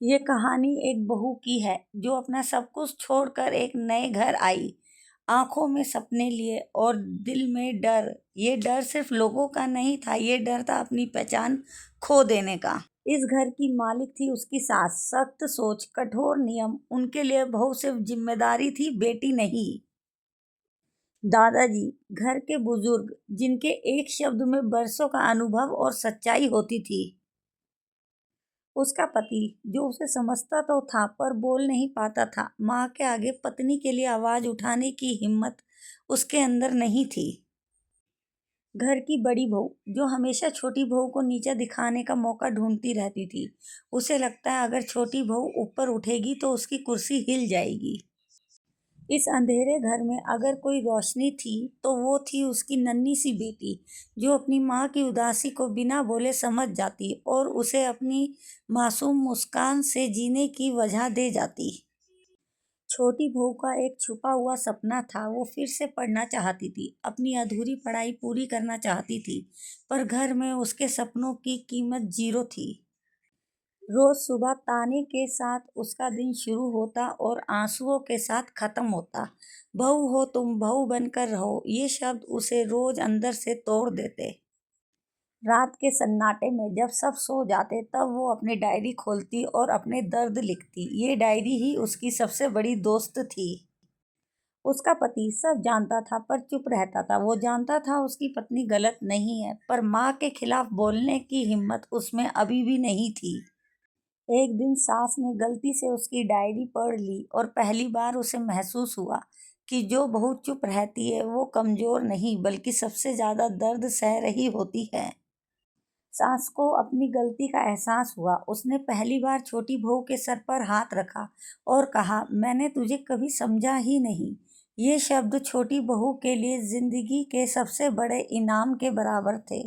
ये कहानी एक बहू की है जो अपना सब कुछ छोड़कर एक नए घर आई। आंखों में सपने लिए और दिल में डर। ये डर सिर्फ लोगों का नहीं था, ये डर था अपनी पहचान खो देने का। इस घर की मालिक थी उसकी सास। सख्त सोच, कठोर नियम। उनके लिए बहू सिर्फ जिम्मेदारी थी, बेटी नहीं। दादाजी, घर के बुजुर्ग जिनके एक शब्द में बरसों का अनुभव और सच्चाई होती थी। उसका पति, जो उसे समझता तो था पर बोल नहीं पाता था। माँ के आगे पत्नी के लिए आवाज उठाने की हिम्मत उसके अंदर नहीं थी। घर की बड़ी बहू, जो हमेशा छोटी बहू को नीचा दिखाने का मौका ढूंढती रहती थी। उसे लगता है अगर छोटी बहू ऊपर उठेगी तो उसकी कुर्सी हिल जाएगी। इस अंधेरे घर में अगर कोई रोशनी थी तो वो थी उसकी नन्ही सी बेटी, जो अपनी माँ की उदासी को बिना बोले समझ जाती और उसे अपनी मासूम मुस्कान से जीने की वजह दे जाती। छोटी बहू का एक छुपा हुआ सपना था। वो फिर से पढ़ना चाहती थी, अपनी अधूरी पढ़ाई पूरी करना चाहती थी, पर घर में उसके सपनों की कीमत जीरो थी। रोज सुबह ताने के साथ उसका दिन शुरू होता और आंसुओं के साथ खत्म होता। बहू हो तुम, बहू बनकर रहो, ये शब्द उसे रोज अंदर से तोड़ देते। रात के सन्नाटे में जब सब सो जाते तब वो अपनी डायरी खोलती और अपने दर्द लिखती। ये डायरी ही उसकी सबसे बड़ी दोस्त थी। उसका पति सब जानता था पर चुप रहता था। वो जानता था उसकी पत्नी गलत नहीं है, पर माँ के खिलाफ बोलने की हिम्मत उसमें अभी भी नहीं थी। एक दिन सास ने गलती से उसकी डायरी पढ़ ली और पहली बार उसे महसूस हुआ कि जो बहू चुप रहती है वो कमजोर नहीं बल्कि सबसे ज्यादा दर्द सह रही होती है। सास को अपनी गलती का एहसास हुआ। उसने पहली बार छोटी बहू के सर पर हाथ रखा और कहा, मैंने तुझे कभी समझा ही नहीं। ये शब्द छोटी बहू के लिए जिंदगी के सबसे बड़े इनाम के बराबर थे।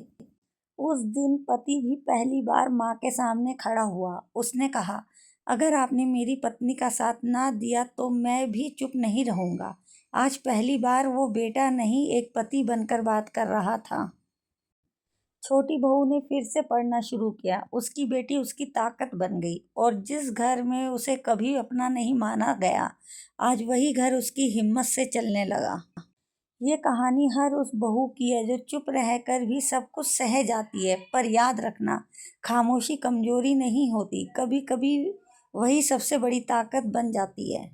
उस दिन पति भी पहली बार माँ के सामने खड़ा हुआ। उसने कहा, अगर आपने मेरी पत्नी का साथ ना दिया तो मैं भी चुप नहीं रहूंगा। आज पहली बार वो बेटा नहीं, एक पति बनकर बात कर रहा था। छोटी बहू ने फिर से पढ़ना शुरू किया। उसकी बेटी उसकी ताकत बन गई और जिस घर में उसे कभी अपना नहीं माना गया, आज वही घर उसकी हिम्मत से चलने लगा। ये कहानी हर उस बहू की है जो चुप रहकर भी सब कुछ सह जाती है। पर याद रखना, खामोशी कमजोरी नहीं होती, कभी कभी वही सबसे बड़ी ताकत बन जाती है।